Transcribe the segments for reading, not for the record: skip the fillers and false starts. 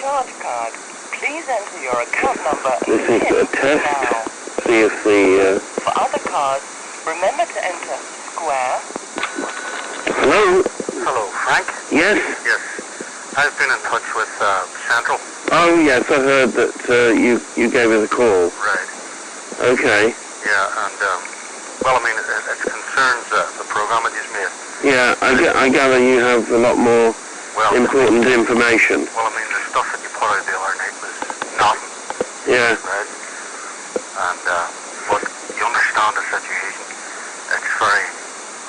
charge card. Please enter your account number and This is PIN a test. now. See if the... For other cards, remember to enter square. Hello? Hello, Frank? Yes? Yes. I've been in touch with Central. Oh, yes, I heard that you gave us a call. Right. Okay. Yeah, and, well, I mean, it concerns the program I just made. Yeah, I gather you have a lot more important information. Well, I mean, the stuff that you put out the other night was nothing. Yeah. Right? And, but you understand the situation. It's very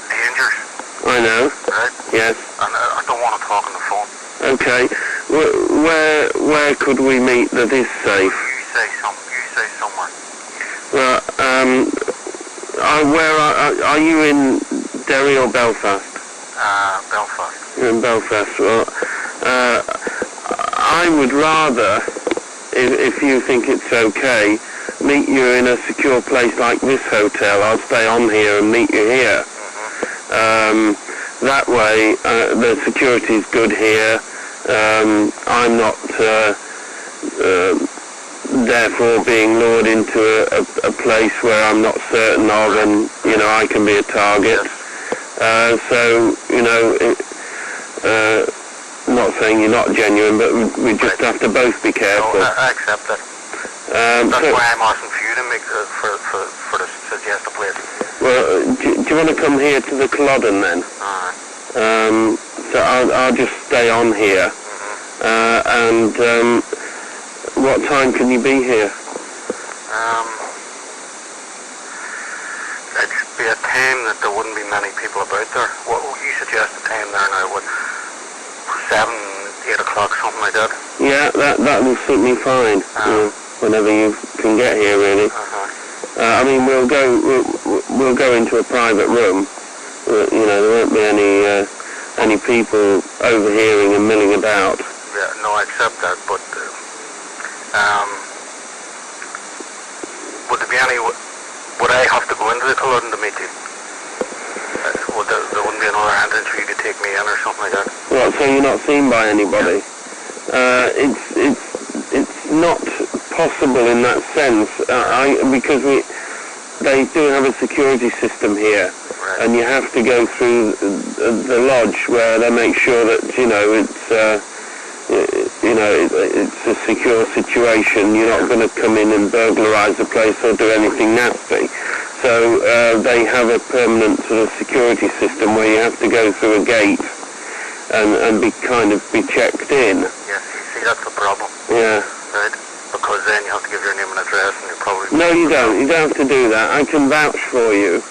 dangerous. I know. Right? Yes. And I don't want to talk on the phone. Okay. Where could we meet that is safe? You say somewhere. Well, where are you in Derry or Belfast? Belfast. You're in Belfast. Well, I would rather, if you think it's okay, meet you in a secure place like this hotel. I'll stay on here and meet you here. That way, the security's good here. I'm not therefore being lured into a place where I'm not certain of, and I can be a target. So not saying you're not genuine, but we just have to both be careful. No, I accept that. That's why I'm asking for you to make for to suggest a place. Well, do you want to come here to the Culloden then? So I'll just stay on here. And what time can you be here? It'd be a time that there wouldn't be many people about there. What you suggest a time there now? What, 7, 8 o'clock, something like that? Yeah, that will suit me fine. Whenever you can get here, really. I mean, we'll go into a private room. There won't be any people overhearing and milling about. Yeah, no, I accept that, but would there be any? Would I have to go into the Culloden to meet you? Would there wouldn't be another entrance for you to take me in or something like that? Well, so you're not seen by anybody? It's not possible in that sense, because they do have a security system here. Right. And you have to go through the lodge where they make sure that it's a secure situation. You're not going to come in and burglarise the place or do anything nasty. So they have a permanent sort of security system where you have to go through a gate and be checked in. Yes, see, that's the problem. Yeah. Right. Because then you have to give your name and address, and you probably. No, you don't. You don't have to do that. I can vouch for you.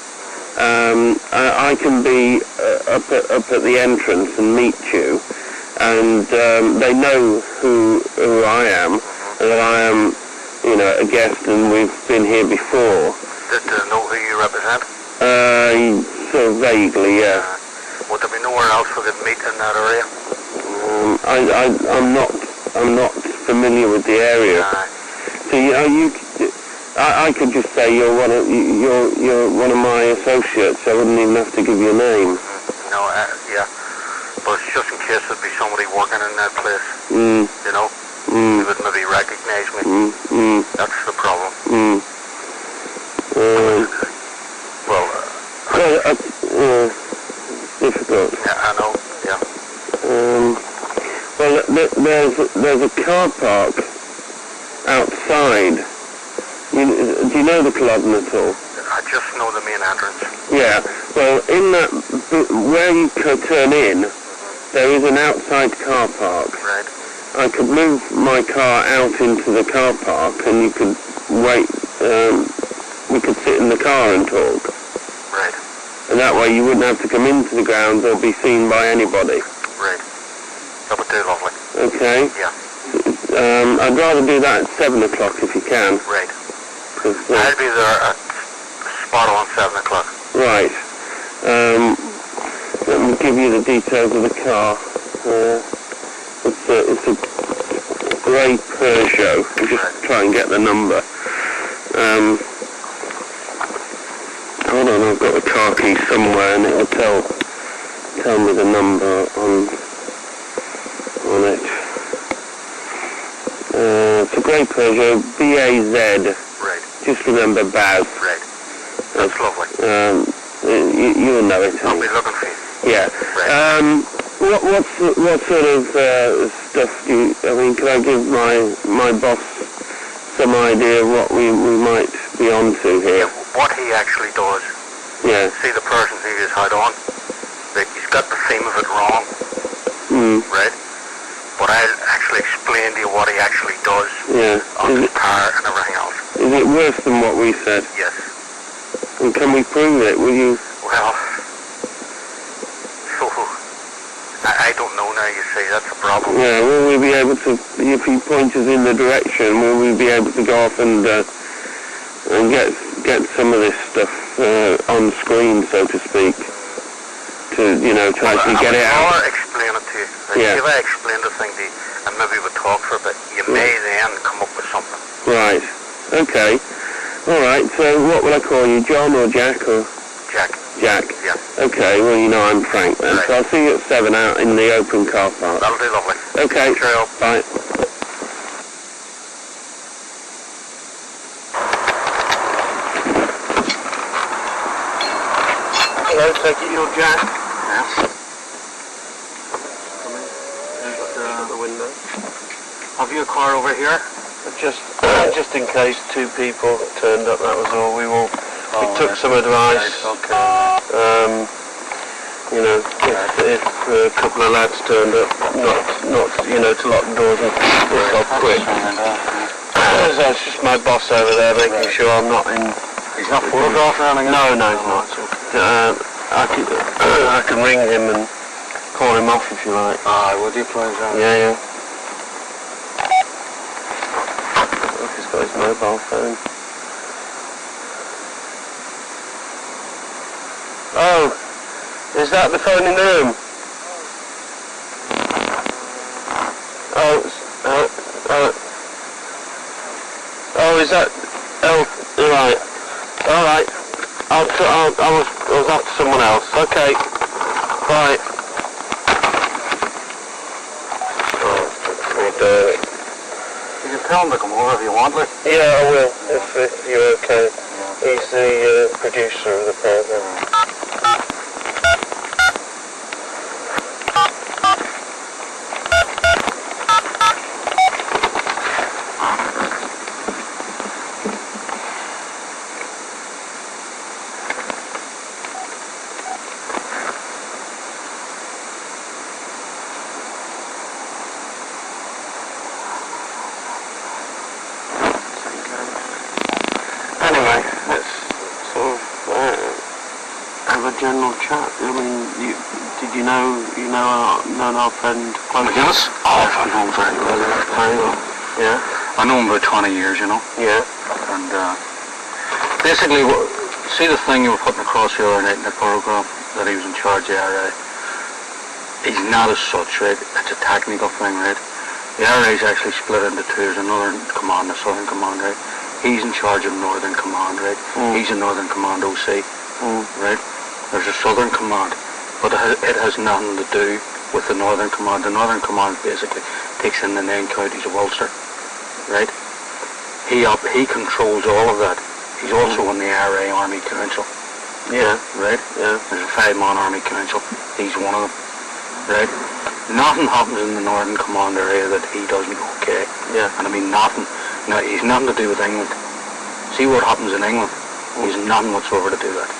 I can be up at the entrance and meet you, and they know who I am, and that I am, a guest, and we've been here before. Did they know who you represent? Sort of vaguely, yeah. Would there be nowhere else we could meet in that area? I'm not familiar with the area. So I could just say you're one of my associates. I wouldn't even have to give you a name. No, yeah, but it's just in case there'd be somebody working in that place. Who would maybe recognise me. That's the problem. Difficult. Yeah, I know. Yeah. Well, there's a car park outside. Do you know the Culloden at all? I just know the main entrance. Yeah. Well, in that where you turn in, there is an outside car park. Right. I could move my car out into the car park, and you could wait. We could sit in the car and talk. Right. And that way you wouldn't have to come into the grounds or be seen by anybody. Right. That would do lovely. Okay. Yeah. I'd rather do that at 7 o'clock if you can. Right. I'll be there at spot on 7 o'clock. Right. Let me give you the details of the car. It's a grey Peugeot. I'll just try and get the number. Hold on, I've got the car key somewhere, and it'll tell me the number on it. It's a great pleasure. B-A-Z. Right. Just remember Baz. Right. That's lovely. You'll know it. I'll be looking for you. Yeah. Right. What sort of stuff do you... I mean, can I give my boss some idea of what we might be onto here? Yeah, what he actually does. Yeah. See the person who is had on? He's got the theme of it wrong. Right? But I'll actually explain to you what he actually does. Yeah. On the guitar and everything else. Is it worse than what we said? Yes. And can we prove it? Will you... Well, so I don't know now, you see, that's a problem. Yeah, will we be able to, if he points us in the direction, will we be able to go off and get some of this stuff on screen, so to speak, to, you know, to actually get it out? I'll explain it to you. Yeah. If I explain the thing to you, and maybe we'll talk for a bit, you may then come up with something. Right, okay. Alright, so what will I call you, John or Jack or? Jack. Jack? Yeah. Okay, well, you know I'm Frank then, Right. so I'll see you at 7 out in the open car park. That'll be lovely. Okay, Cheerio. bye. Hello, take it you're Jack? Yes. Come in. The window. Have you a car over here? Just in case two people turned up, that was all. We took some advice. Okay. You know, if a couple of lads turned up, not you know, to lock the doors and pick up quick. So it's just my boss over there making sure I'm not in. He's not photographed or anything? No, he's not. I can ring him and call him off if you like. Aye, would you please? Yeah. Look, he's got his mobile phone. Oh, is that the phone in the room? Oh, is that? Oh, right. All right. I was after someone else. Okay. Bye. You can tell him to come over if you want, like. Yeah, I will, if you're okay. He's the producer of the program. Anyway, let's sort of have a general chat. I mean, did you know our friend close? Yes? Oh, I know him very well. Very well. Yeah. I know him about 20 years, you know. Yeah. And basically, see the thing you were putting across the other night in the program, that he was in charge of the RA. He's not as such, right? It's a technical thing, right? The RA is actually split into two. There's a Northern Command and a Southern Command, right? He's in charge of Northern Command, right? He's in Northern Command OC, right? There's a Southern Command, but it has nothing to do with the Northern Command. The Northern Command basically takes in the 9 counties of Ulster, right? He controls all of that. He's also on the RA Army Council. Yeah. Right? Yeah. There's a 5-man Army Council. He's one of them. Right? Nothing happens in the Northern Command area that he doesn't okay. Yeah. And I mean nothing. Now, he's nothing to do with England. See what happens in England? He's nothing whatsoever to do with that.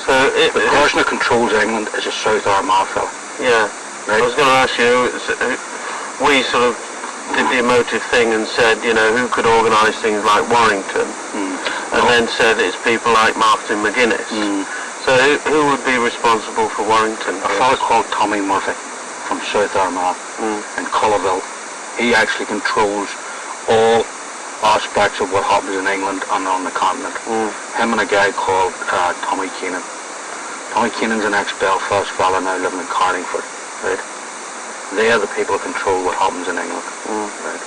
So The person that controls England is a South Armagh fellow. Yeah. Right? I was going to ask you, we sort of did the emotive thing and said, you know, who could organise things like Warrington, and then said it's people like Martin McGuinness. So who would be responsible for Warrington? A fellow called Tommy Murphy from South Armagh in Cullerville. He actually controls all aspects of what happens in England and on the continent. Him and a guy called Tommy Keenan. Tommy Keenan's an ex-Belfast fella now living in Carlingford, right? They are the people who control what happens in England. Right?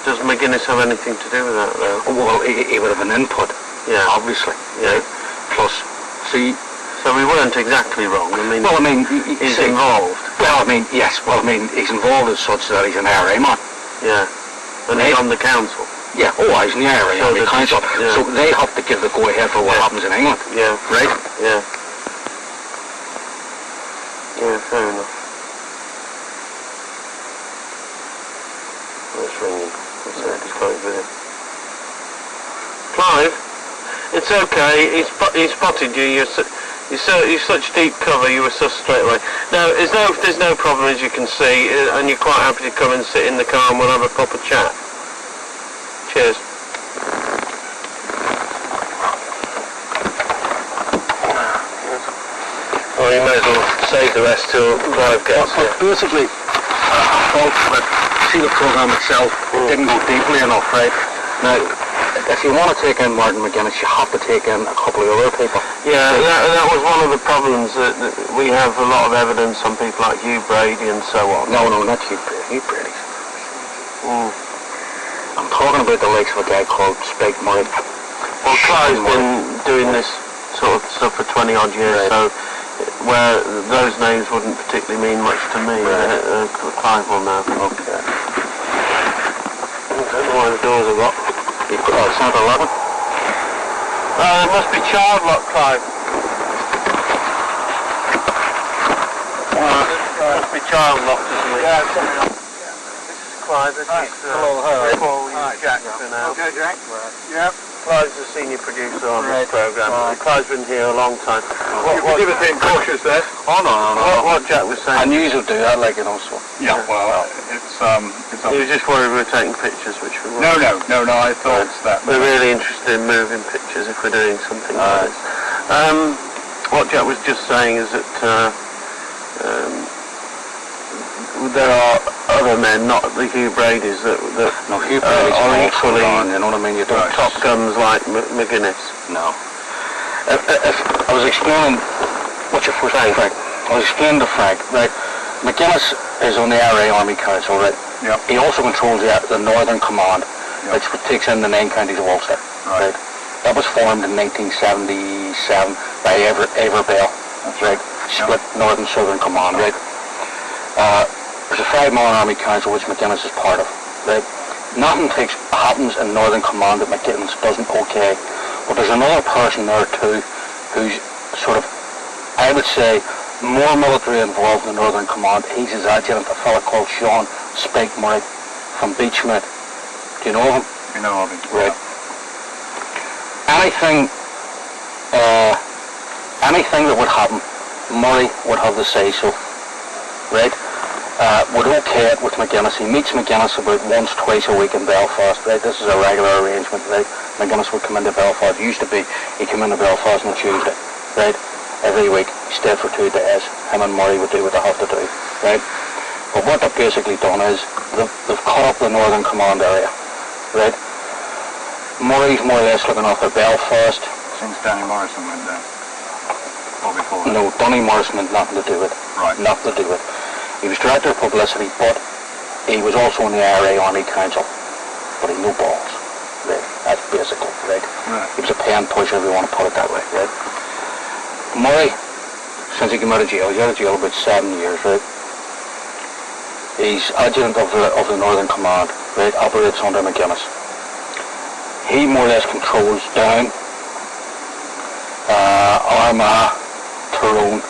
Does McGuinness have anything to do with that, though? Well, he would have an input, obviously. Yeah. Right? Plus, see... So we weren't exactly wrong. I mean, he's see, involved. Well, I mean, yes. Well, I mean, he's involved as such that he's an RA man. Yeah. And he's on the council. Yeah, he's in the area So Army Council. yeah. So they have to give the go-ahead for what happens in England. Yeah. Right? Yeah. Yeah, fair enough. It's ringing. It's Clive with him. Clive, it's okay. He spotted you. You're such deep cover. You were sus straight away. Now, there's no problem, as you can see, and you're quite happy to come and sit in the car and we'll have a proper chat. Cheers. Well, you may as well save the rest till Clive gets here. Basically, I felt that, see the programme itself, it didn't go deeply enough, right? Now, if you want to take in Martin McGuinness, you have to take in a couple of other people. Yeah, that was one of the problems, that we have a lot of evidence on people like Hugh Brady and so on. No, not Hugh Brady. Hugh Brady. I'm talking about the likes of a guy called Spike Murray. Well, Clive's been doing this sort of stuff for 20 odd years, so where those names wouldn't particularly mean much to me, Clive will know. Okay. I don't know why the doors are locked. It's not 11. It must be child lock, Clive. It must be child locked, isn't it? Yeah, Clive, this is Paul, Jack for now. Okay, Jack. Yeah. Clive's the senior producer on this programme. Clive's been here a long time. What you were being cautious there. Oh, no. What Jack was saying. I knew you'd do that, like, so. Yeah, well, it's He was just worried we were taking pictures, which we weren't. No, I thought that. We're really interested in moving pictures if we're doing something like this. What Jack was just saying is that there are other men, not the Hugh Bradys, that No, Hugh Brady's are equally you know what I mean? You don't top guns like McGuinness. No. If I was explaining what you're saying, Frank. I was explaining to Frank, right? McGuinness is on the RA Army Council, right? Yep. He also controls the Northern Command, Yep. which takes in the 9 counties of Ulster. Right. That was formed in 1977 by Ever Bell, right? Split Northern Southern Command, right? There's a 5-man Army Council which McGuinness is part of, right? Nothing happens in Northern Command that McGuinness doesn't okay. But there's another person there too who's sort of, I would say, more military involved in Northern Command. He's his adjutant, a fella called Sean Spike Murray from Beachmid. Do you know him? You know of it. Right. Anything that would happen, Murray would have the say-so, right? Would okay it with McGuinness. He meets McGuinness about once, twice a week in Belfast, right? This is a regular arrangement, right? McGuinness would come into Belfast. It used to be he'd come into Belfast on a Tuesday, right? Every week. He stayed for 2 days. Him and Murray would do what they have to do, right? But what they've basically done is they've cut up the Northern Command area, right? Murray's more or less looking after Belfast. Since Danny Morrison went down. Or before. No, Donny Morrison had nothing to do with it. Right. Nothing to do with it. He was director of publicity, but he was also in the RA Army Council. But he no balls. Right. That's basically, right? Right. He was a pen pusher, if you want to put it that way, right? Murray, since he came out of jail, he's out of jail about 7 years, right? He's adjutant of the Northern Command, right? Operates under McGuinness. He more or less controls down Armagh, Tyrone.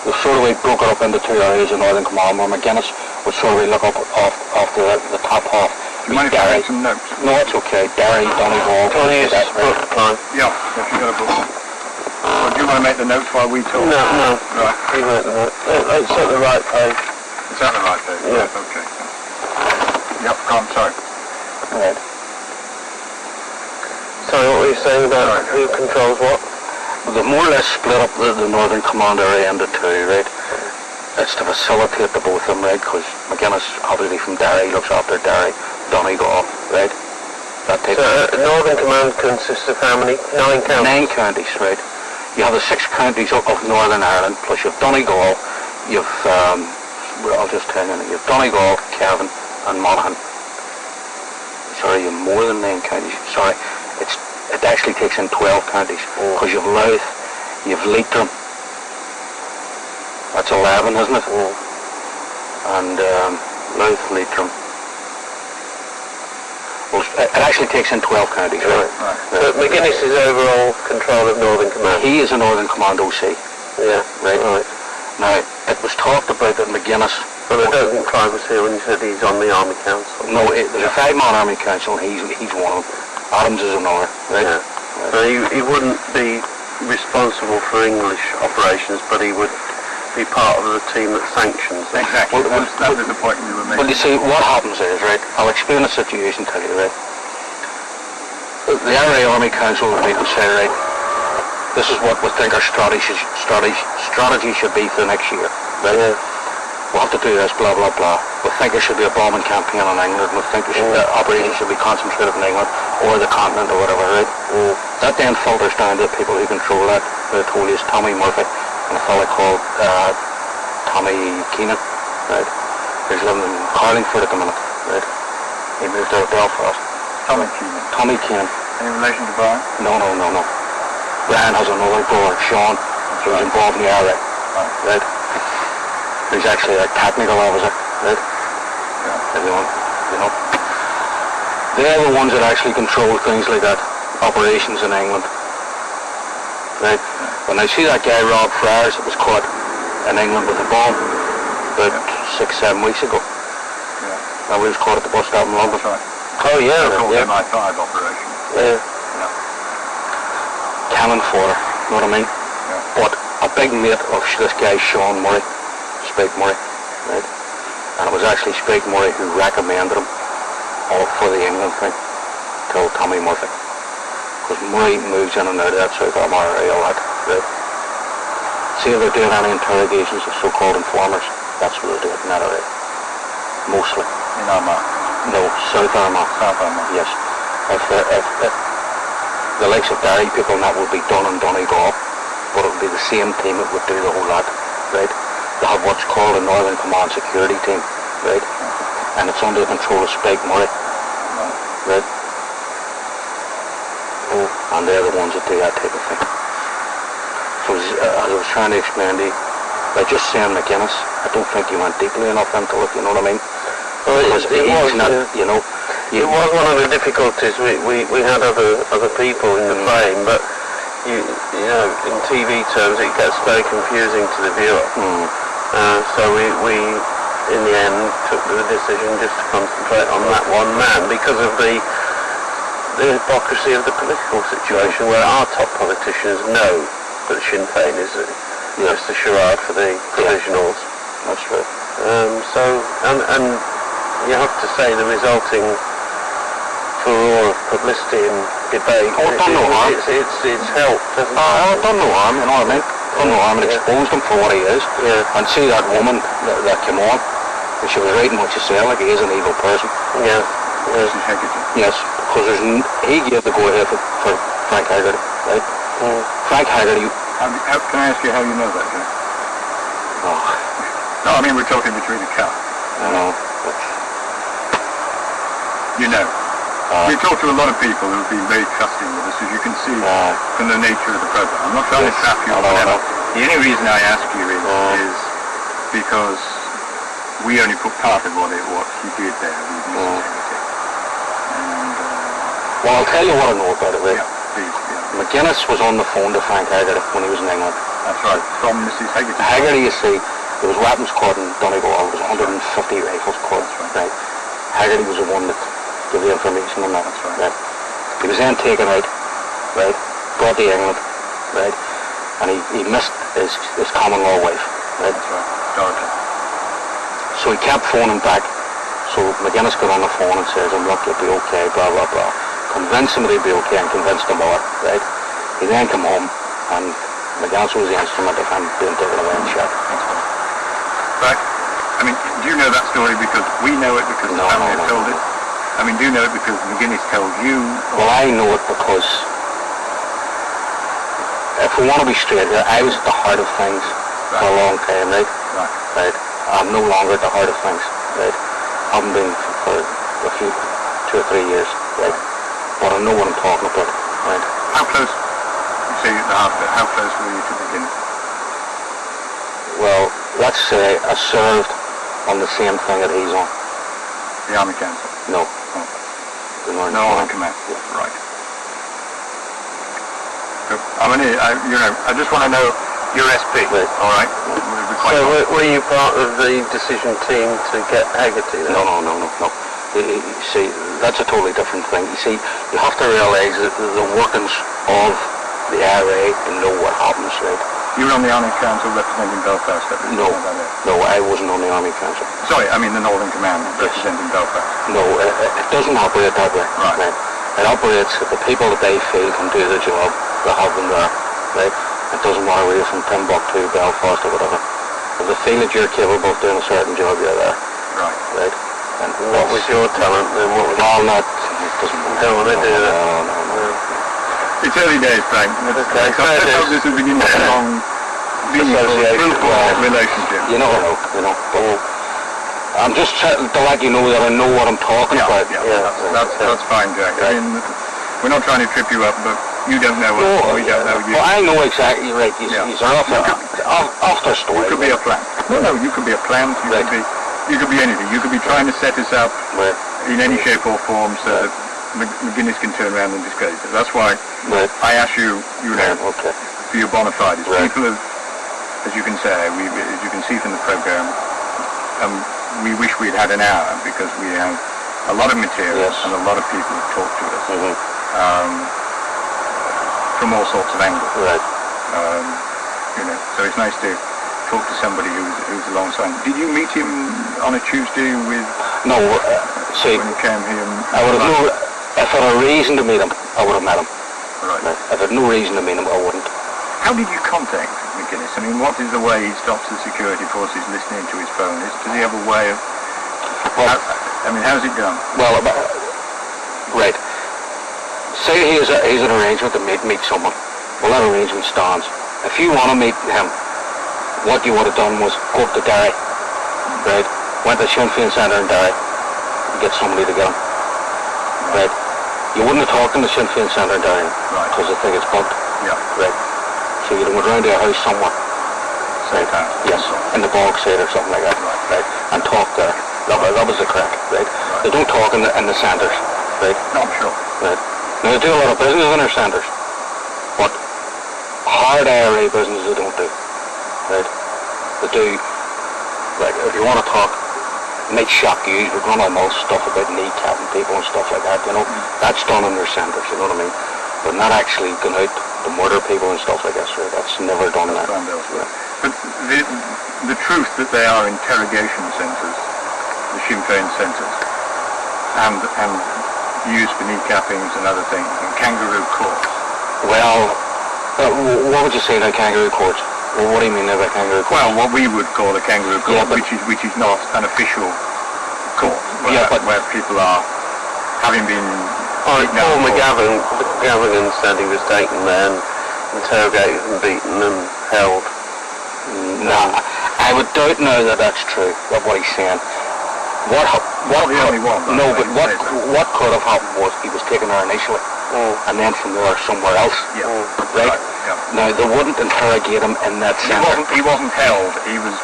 They've sort of broke it up into 2 areas of Northern Command where McGuinness would sort of look up off the top half. Do you mind if I make some notes? No, it's okay. Derry, Donegal. Tony is book, Clive. Yeah, if you got a book. Well, do you want to make the notes while we talk? No. Right. He went there. It's at the right page. Is that the right page? Yeah. Right, okay. Yep, I'm sorry. Right. Sorry, what were you saying about who controls what? They've more or less split up the Northern Command area into 2, right? It's to facilitate the both of them, right? Because McGuinness, obviously from Derry, looks after Derry, Donegal, right? That takes Northern Command consists of how many? 9 counties? 9 counties, right? You have the 6 counties of Northern Ireland, plus you have Donegal, you've, I'll just tell you, you have Donegal, Cavan, and Monaghan. Sorry, you have more than 9 counties. Sorry, it actually takes in 12 counties, because you have Louth, you have Leitrim. That's 11, isn't it? And Louth, Leitrim. It actually takes in 12 counties, right? But McGuinness is overall control of Northern Command. He is a Northern Command OC. Yeah, Right. right. Now, it was talked about that McGuinness... But I don't think Clive was here when you said he's on the Army Council. No, there's a 5-man Army Council, and he's one of them. Adams is another, right? Yeah. Right. So he wouldn't be responsible for English operations, but he would be part of the team that sanctions them. Exactly. That was the point you were making. Well, you see, what happens is, right, I'll explain the situation to you, right? The RA Army Council will meet and say, right, this is what we think our strategy should be for the next year, right? Yeah. We'll have to do this, blah, blah, blah. We think there should be a bombing campaign in England. We think operations should be concentrated in England or the continent or whatever, right? That then filters down to the people who control that. The told is Tommy Murphy and a fellow called Tommy Keenan, right? Who's living in Carlingford at the minute, right? He moved out of Belfast. Tommy Keenan. Any relation to Brian? No. Brian has another brother, Sean, who's involved in the RA, right? Who's actually a technical officer, right? Yeah. You know. They're the ones that actually control things like that, operations in England, right? When I see that guy Rob Friars that was caught in England with a bomb about 6-7 weeks ago, and we was caught at the bus stop in London. That's right. Oh yeah. Called Yeah. MI5 operation. Yeah. Cannon fodder, you know what I mean? But a big mate of this guy Sean Murray, Spike Murray, right? And it was actually Spike Murray who recommended him for the England thing to Tommy Murphy. Because Murray moves in and out of that South Armagh area a lot, right? See if they're doing any interrogations of so-called informers, that's what they're doing in that area. Mostly. In Armagh. No, South Armagh. South Armagh. Yes. If the likes of Derry people and that would be done in Donegal, but it would be the same team that would do the whole lot, right? They have what's called a Northern Command Security Team, right? And it's under the control of Spike Murray, right? And they're the ones that do that type of thing. So as I was trying to explain to you, by just saying McGuinness, I don't think you went deeply enough into it, you know what I mean? Well, Because it was, not, you know, it was one of the difficulties. We had other people in the frame, but you know, in TV terms, it gets very confusing to the viewer. So we in the end took the decision just to concentrate on that one man because of the hypocrisy of the political situation, where our top politicians know that Sinn Féin is just a charade for the provisionals. That's right. So and you have to say the resulting furore of publicity and debate. Oh, it done no harm. It's helped, hasn't it? It done no harm, you know what I mean? Done no harm, it exposed him for what he is. Yeah. And see that woman that came on, and she was writing what she said, like he is an evil person. Yeah. Mrs. Hegarty. Yes, because he gave the go-ahead for Frank Haggerty, right? Frank Haggerty, Can I ask you how you know that, Jay? No, I mean we're talking between the car. you know, You know. We talk to a lot of people who've been very trusting with us, as you can see from the nature of the program. I'm not trying to trap you or whatever. The only reason I ask you is because we only put part of what he did there with Mrs. Hegarty. And, well, I'll tell you what I know about it, right? yeah, please, yeah. McGuinness was on the phone to Frank Haggerty when he was in England. That's right, from Mrs. Hegarty. Haggerty, you see, there was weapons caught in Donegal, there was 150 rifles caught, right? Haggerty was the one that gave the information on that. That's right. He was then taken out, right, brought to England, right, and he missed his common law wife, right? That's right, Dorothy. So he kept phoning back. So McGuinness got on the phone and says, look, you'll be okay, blah, blah, blah. Convinced him that he'd be okay and convinced him more, right? He then came home and McGuinness was the instrument of him being taken away and shot. Right. I mean, do you know that story because we know it because the family have told it? I mean, do you know it because McGuinness told you? Well, I know it because, if we want to be straight here, I was at the heart of things for a long time, right? Right. I'm no longer at the heart of things, right? I haven't been for a few, 2 or 3 years, right? But I know what I'm talking about, right? How close, you say at the heart of it, how close were you to McGuinness? Well, let's say I served on the same thing that he's on. The Army Council? No. Oh. The learn. No all in command. Right. I just want to know your SP. Right. All right. So were you part of the decision team to get Haggerty then? No. You see, that's a totally different thing. You see, you have to realise that the workings of the IRA and know what happens, right? You were on the Army Council representing Belfast. No, I wasn't on the Army Council. Sorry, I mean the Northern Command representing Belfast. No, it doesn't operate that way. Right. It operates that the people that they feel can do the job, they have them there, right? It doesn't matter whether you're from Timbuktu, Belfast or whatever. If they feel that you're capable of doing a certain job, you're there. Right. And what was your talent then? What was all that? It doesn't matter. Don't want to do that. No. It's early days, Frank. Okay. I hope this is beginning a long, meaningful, fruitful relationship. You know. But I'm just trying to let you know that I know what I'm talking about. That's fine, Jack. Right. I mean, we're not trying to trip you up, but you don't know us, we don't know you. Well, I know exactly, right. You're off their story. You could be a plant. No, you could be a plant. You could be anything. You could be trying to set us up in any shape or form so that McGuinness can turn around and discredit it. That's why I ask you, for your bona fides. People have, as you can say, as you can see from the program, we wish we'd had an hour because we have a lot of material and a lot of people have talked to us from all sorts of angles. Right. So it's nice to talk to somebody who's alongside. Did you meet him on a Tuesday with? No. See, when you came here. I would have if I had a reason to meet him, I would have met him. Right. If I had no reason to meet him, I wouldn't. How did you contact McGuinness? I mean, what is the way he stops the security forces listening to his phone? Does he have a way of? How's it done? Well, right. Say he's an arrangement to meet someone. Well, that arrangement stands. If you want to meet him, what you would have done was go up to Derry, right? Went to the Sinn Féin Centre in Derry and get somebody to get him, right? You wouldn't have talked in the Sinn Féin Centre in Derry because they think it's bugged, right? So you'd have went round to a house somewhere, right? Yes, in the Bogside or something like that, right? And talk there. That was the crack, right? They don't talk in the centres, right? No, I'm sure. Right. Now they do a lot of business in their centres, but hard IRA business they don't do. Right? They do, like, if you want to talk, it might shock you, we're going on all stuff about kneecapping people and stuff like that, that's done in their centres, you know what I mean? But not actually going out to murder people and stuff like that, right? That's never done that. But the truth that they are interrogation centres, the Sinn Féin centres, and used for kneecappings and other things, and kangaroo courts. Well, what would you say about kangaroo courts? Well, what do you mean by kangaroo court? Well, what we would call a kangaroo court, which is not an official court, where people are having been. Paul McGavin said he was taken there and interrogated and beaten and held. No, I would doubt now that that's true of what he's saying. What could have happened was he was taken there initially, and then from there somewhere else. Right. Now they wouldn't interrogate him in that centre. He wasn't held. He was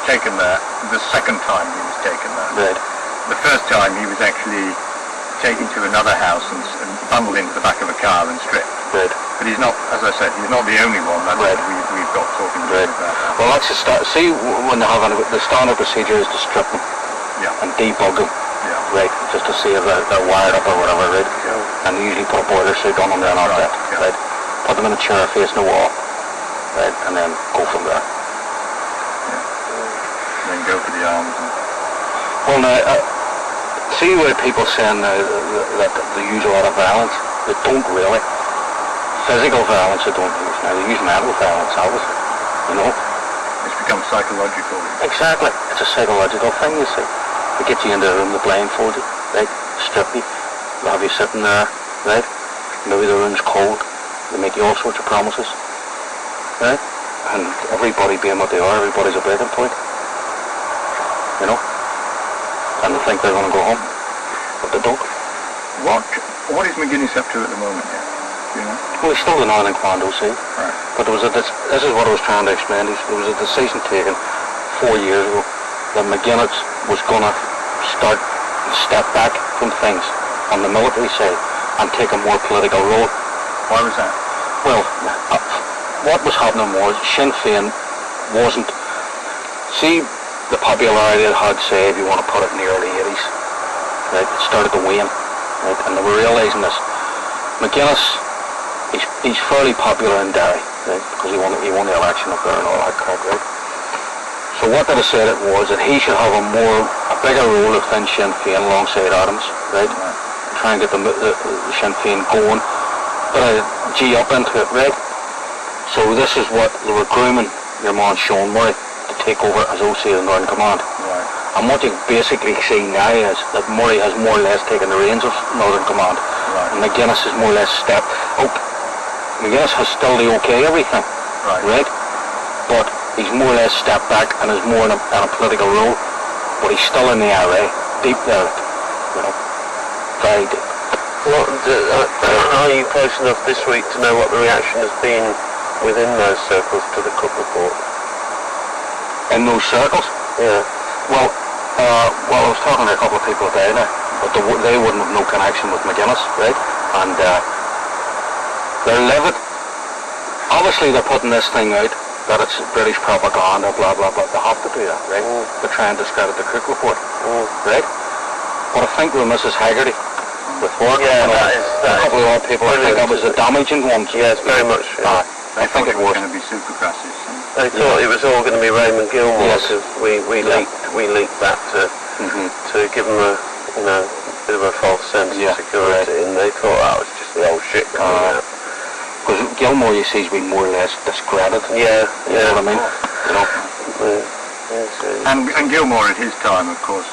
taken there the second time he was taken there. Right. The first time he was actually taken to another house and bundled into the back of a car and stripped. Right. But he's not, as I said, he's not the only one that we've got talking to him about. Well, that's the start. See, when they have the standard procedure is to strip them and debug them. Right, just to see if they're wired up or whatever, right? And they usually put a boiler suit on them then after that, right? Put them in a chair facing the wall, right? And then go from there. And then go for the arms. Well, now, see where people saying now that they use a lot of violence? They don't really. Physical violence they don't use. Now, they use mental violence, obviously, It's become psychological. Exactly. It's a psychological thing, you see. They get you into the room, they blindfold you, right? Strip you, they have you sitting there, right? Maybe the room's cold, they make you all sorts of promises, right? And everybody being what they are, everybody's a breaking point, and they think they're going to go home, but they don't. What is McGuinness up to at the moment here? Do you know? Well, he's still the Northern Commando, see? Right. But this is what I was trying to explain. There was a decision taken 4 years ago that McGuinness was going to step back from things, on the military side and take a more political role. Why was that? Well, what was happening was Sinn Féin wasn't... See the popularity it had, say, if you want to put it in the early 80s, right? It started to wane, right? And they were realising this. McGuinness, he's fairly popular in Derry, right? Because he won the election up there and all that crap, right? So what they decided was that he should have a bigger role within Sinn Féin alongside Adams, right? Try and get the Sinn Féin going, G up into it, right? So this is what they were grooming your man Sean Murray to take over as OC of the Northern Command. Right. And what you basically see now is that Murray has more or less taken the reins of Northern Command. Right. And McGuinness has more or less stepped up. McGuinness has still the okay everything, right? But he's more or less stepped back and is more in a political role. But he's still in the IRA, deep there, you know, very deep. Are you close enough this week to know what the reaction has been within those circles to the Cook report? In those circles? Yeah. Well, I was talking to a couple of people today now, but they wouldn't have no connection with McGuinness, right? And they're livid. Obviously, they're putting this thing out that it's British propaganda, blah blah blah. They have to do that, right? To try and discredit the Cook report, right? But I think with Mrs. Haggerty, with work, a couple of other people, I think that was the damaging ones. Yes, very much. Yeah. I think it was going to be super crasses. They thought it was all going to be Raymond Gilmore because we leaked that to give them a bit of a false sense of security, and they thought that was just the old shit coming out. Because Gilmore, you see, has been more or less discredited. Yeah, you know what I mean. You know. And Gilmore at his time, of course,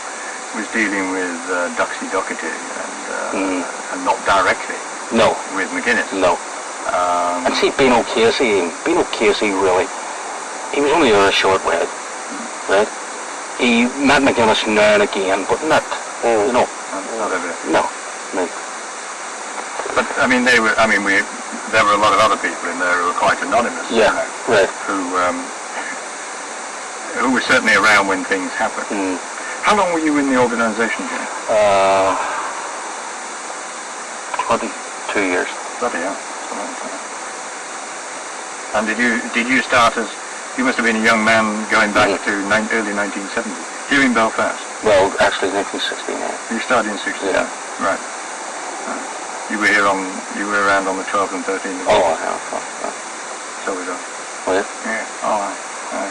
was dealing with Duxie Doherty and not directly. No. With McGuinness. No. And see, Bino Casey really, he was only there a short while, right? He met McGuinness now and again, but not, you know. Not everything. No. But I mean, there were a lot of other people in there who were quite anonymous. Yeah. Right. Who were certainly around when things happened. How long were you in the organisation, Jim? 22 years. Bloody hell. And did you start as, you must have been a young man going back to early 1970, here in Belfast? Well, actually 1969. You started in 69? Yeah. Right. You were around on the 12th and 13th of Oh, So was I. Was it? Yeah, all right.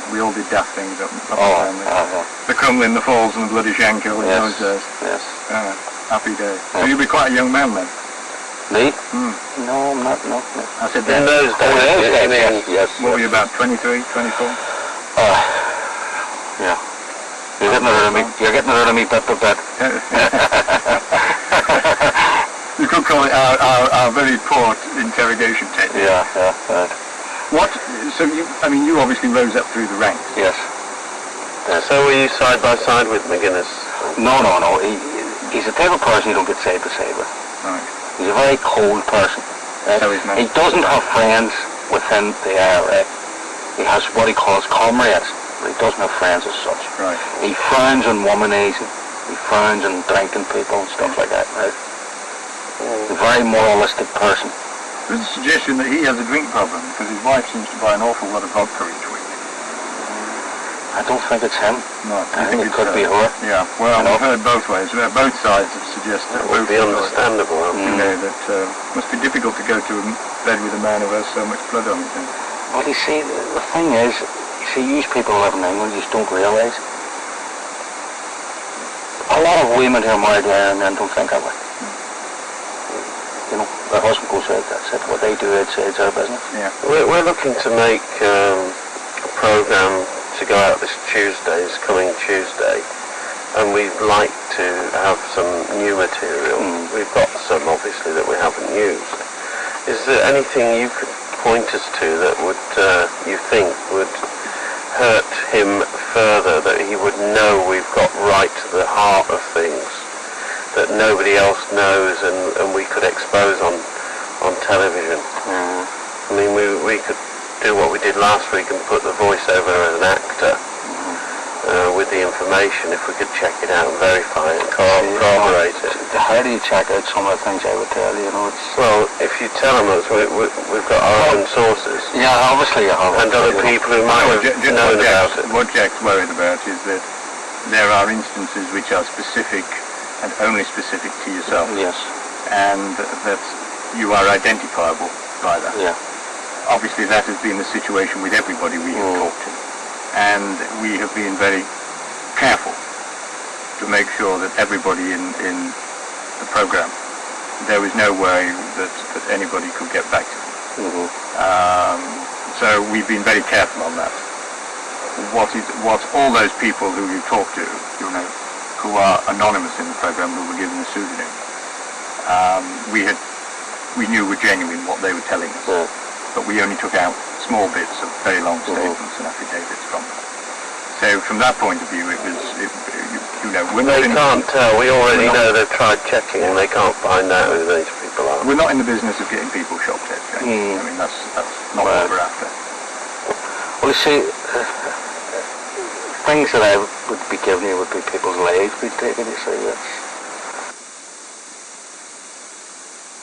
We all did daft things up the family. Yeah. The Crumlin, the Falls and the Bloody Shankill in those days. Yes. Happy day. So you'd be quite a young man then? Me? No, I'm not, no. I said In those days, yes. What were you, about 23, 24? Yeah. You're getting rid of me bit by bit. You could call it our very poor interrogation technique. Yeah, right. So you obviously rose up through the ranks. Yes. So were you side by side with McGuinness? No. He's the type of person you don't get side to side with. Right. He's a very cold person. Right? So he doesn't have friends within the IRA. He has what he calls comrades, but he doesn't have friends as such. Right. He frowns on womanizing. He frowns on drinking people and stuff like that. Right? A very moralistic person. There's a suggestion that he has a drink problem because his wife seems to buy an awful lot of vodka each week. I don't think it's him. No, I think it could be her. Yeah, well, I've heard both ways. Both sides have suggested that would be understandable. That must be difficult to go to bed with a man who has so much blood on his hands. Well, you see, the thing is, you people live in England, you just don't realise. A lot of women who are married to Ireland men don't think that way. You know, their husband goes out, that's it. What they do outside is their business. Yeah. We're looking to make a programme to go out this coming Tuesday, and we'd like to have some new material. We've got some, obviously, that we haven't used. Is there anything you could point us to that would, you think, would hurt him further, that he would know we've got right to the heart of things, that nobody else knows and we could expose on television? I mean, we could do what we did last week and put the voiceover as an actor, with the information, if we could check it out and verify it and corroborate it. How do you check out some of the things I would tell you? Well, if you tell them us, we've got our own sources. Yeah, obviously you have. And other people who might have known about it. What Jack's worried about is that there are instances which are specific and only specific to yourself. Yes. And that you are identifiable by that. Yeah. Obviously that has been the situation with everybody we have talked to. And we have been very careful to make sure that everybody in the program, there was no way that anybody could get back to them. So we've been very careful on that. What all those people who you talk to, who are anonymous in the program, who were given a pseudonym, we knew were genuine what they were telling us. Yeah. But we only took out small bits of very long statements and affidavits from them. So from that point of view, it was, we're not They can't tell. We already know they've tried checking and they can't find out who these people are. We're not in the business of getting people shot at, James. I mean, that's not what we're after. Well, you see, things that I would be giving you would be people's lives we'd taken, you see.